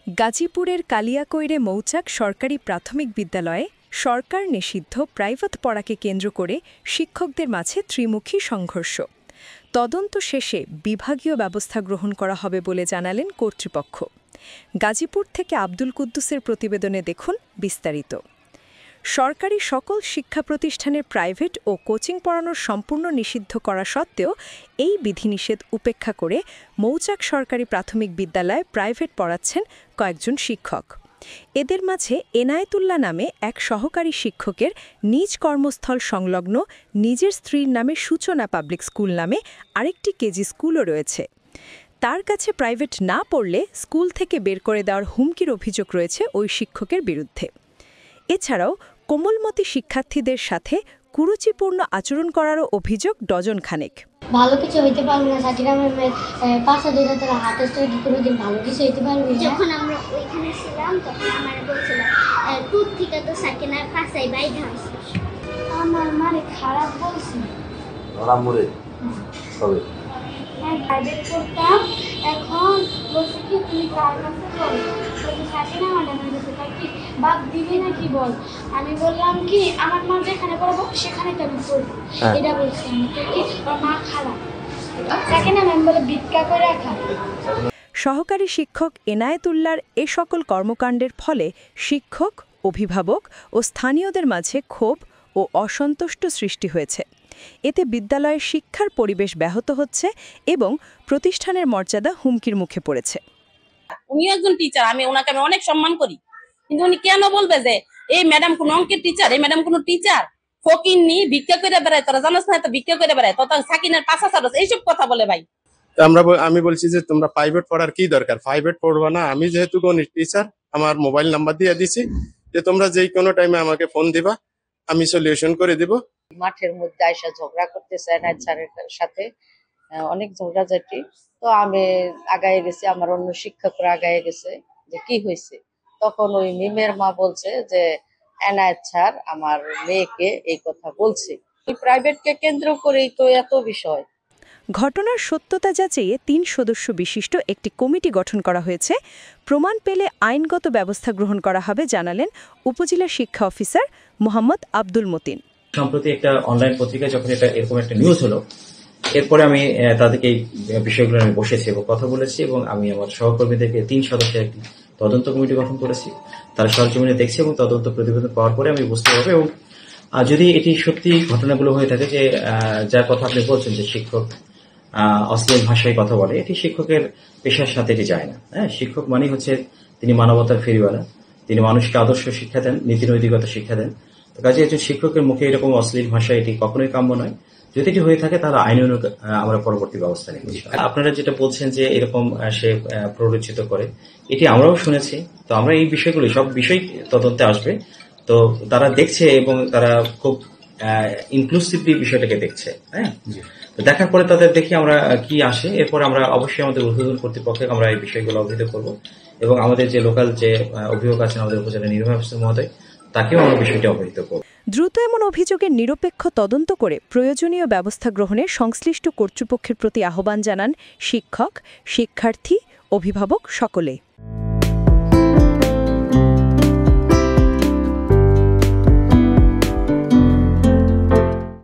গাজীপুরের কালিয়াকৈরে মৌচাক সরকারি প্রাথমিক বিদ্যালয়ে সরকার নিষিদ্ধ প্রাইভেট পড়াকে কেন্দ্র করে শিক্ষকদের মাঝে ত্রিমুখী সংঘর্ষ। তদন্ত শেষে বিভাগীয় ব্যবস্থা গ্রহণ করা হবে বলে জানালেন কর্তৃপক্ষ। গাজীপুর থেকে আব্দুল কুদ্দুসের প্রতিবেদনে দেখুন বিস্তারিত। সরকারি সকল শিক্ষা প্রতিষ্ঠানের প্রাইভেট ও কোচিং পড়ানোর সম্পূর্ণ নিষিদ্ধ করা সত্ত্বেও এই বিধিনিষেধ উপেক্ষা করে মৌচাক সরকারি প্রাথমিক বিদ্যালয়ে প্রাইভেট পড়াচ্ছেন কয়েকজন শিক্ষক। এদের মাঝে এনায়েতুল্লাহ নামে এক সহকারী শিক্ষকের নিজ কর্মস্থল সংলগ্ন নিজের স্ত্রীর নামে সূচনা পাবলিক স্কুল নামে আরেকটি কেজি স্কুলও রয়েছে। তার কাছে প্রাইভেট না পড়লে স্কুল থেকে বের করে দেওয়ার হুমকির অভিযোগ রয়েছে ওই শিক্ষকের বিরুদ্ধে। এছাড়াও কোমলমতি শিক্ষার্থীদের সাথে কুরুচিপূর্ণ আচরণ করারও অভিযোগ ডজন খানেক। ভালো কিছু হইতে পারবে না, সাকিনা ম্যামের পাশে দিলে তারা হাতের থেকে কোনোদিন ভালো কিছু হইতে পারবে না। যখন আমরা ওইখানে ছিলাম তখন আমার বলছিল টুথ থেকে তো সাকিনার পাশাই বাইরে আসছে। আমার মানে খারাপ বলছি রামুরে তবে প্রাইভেট করতাম, এখন বলছে কি তুমি কার কাছে বল, বলছে সাকিনা ম্যাডামের কাছে। তাই কি বাদ দিবি নাকি বল। আমি বললাম কি আমার মা যেখানে পড়াবো সেখানে তো আমি পড়বো, এটা বলছি আমি। তো কি ওর মা খারাপ, সাকিনা ম্যাম বলে ভিক্ষা করে রাখা। সহকারী শিক্ষক এনায়েতুল্লাহর এ সকল কর্মকাণ্ডের ফলে শিক্ষক, অভিভাবক ও স্থানীয়দের মাঝে ক্ষোভ ও অসন্তুষ্ট সৃষ্টি হয়েছে। এতে বিদ্যালয়ের শিক্ষার পরিবেশ ব্যাহত হচ্ছে এবং প্রতিষ্ঠানের মর্যাদা হুমকির মুখে পড়েছে। উনি একজন টিচার, আমি ওনাকে অনেক সম্মান করি, কিন্তু উনি কেন বলবে যে এই ম্যাডাম কোন অঙ্কের টিচার, এই ম্যাডাম কোন টিচার, ফকিন্নি ভিক্ষা করে বেড়ায়, তোরা জানোস না, তো ভিক্ষা করে বেড়ায়, তত সাকিনের পাশা সারস, এইসব কথা বলে ভাই। আমি বলছি যে তোমরা প্রাইভেট পড়ার কি দরকার, প্রাইভেট পড়বা না। আমি যেহেতু গণিত টিচার, আমার মোবাইল নাম্বার দিয়ে দিছি যে তোমরা যেই কোনো টাইমে আমাকে ফোন দিবা, আমি সলিউশন করে দিব। মাঠের মধ্যে আইসা ঝগড়া করতেছে এনায়েত স্যারের সাথে, অনেক ঝগড়াঝাটি। তো আমি আগায় গেছি, আমার অন্য শিক্ষকরা আগায় গেছে যে কি হয়েছে। তখন ওই মিমের মা বলছে যে এনায়েত স্যার আমার মেয়েকে এই কথা বলছে। এই প্রাইভেটকে কেন্দ্র করেই তো এত বিষয়। ঘটনার সত্যতা যাচাইয়ে ৩ সদস্য বিশিষ্ট একটি কমিটি গঠন করা হয়েছে। প্রমাণ পেলে আইনগত ব্যবস্থা গ্রহণ করা হবে জানালেন উপজেলা শিক্ষা অফিসার মোহাম্মদ আব্দুল মতিন। সম্প্রতি একটা অনলাইন পত্রিকায় যখন এরকম একটা নিউজ হলো, এরপরে আমি তাদেরকে এই বিষয়গুলো আমি বসেছি এবং কথা বলেছি, এবং আমি আমার সহকর্মীদেরকে ৩ সদস্যের একটি তদন্ত কমিটি গঠন করেছি। তারা সরজমিনে দেখছে এবং তদন্ত প্রতিবেদন পাওয়ার পরে আমি বুঝতে পারবো। এবং যদি এটি সত্যি ঘটনাগুলো হয়ে থাকে যে যার কথা আপনি বলছেন যে শিক্ষক অশ্লীল ভাষায় কথা বলে, এটি শিক্ষকের পেশার সাথে এটি যায় না। হ্যাঁ, শিক্ষক মানেই হচ্ছে তিনি মানবতার ফেরিওয়ালা, তিনি মানুষকে আদর্শ শিক্ষা দেন, নীতি নৈতিকতা শিক্ষা দেন। তো কাজে একজন শিক্ষকের মুখে এরকম অশ্লীল ভাষা এটি কখনোই কাম্য নয়। যদি এটি হয়ে থাকে তাহলে আইন আমরা পরবর্তী ব্যবস্থা নেব। আপনারা যেটা বলছেন যে এরকম সে প্ররোচিত করে, এটি আমরাও শুনেছি। তো আমরা এই বিষয়গুলি সব বিষয় তদন্তে আসবে। তো তারা দেখছে এবং তারা খুব ইনক্লুসিভলি বিষয়টাকে দেখছে। হ্যাঁ, দেখার পরে তাদের দেখি আমরা কি আসে, এরপরে আমরা অবশ্যই আমাদের ঊর্ধ্বতন কর্তৃপক্ষকে আমরা এই বিষয়গুলো অবহিত করব, এবং আমাদের যে লোকাল যে অভিযোগ আছেন আমাদের উপজেলা নির্বাহী অফিসার মহোদয়, তাকেও আমরা বিষয়টি অবহিত করব। দ্রুত এমন অভিযোগের নিরপেক্ষ তদন্ত করে প্রয়োজনীয় ব্যবস্থা গ্রহণে সংশ্লিষ্ট কর্তৃপক্ষের প্রতি আহ্বান জানান শিক্ষক, শিক্ষার্থী, অভিভাবক সকলে।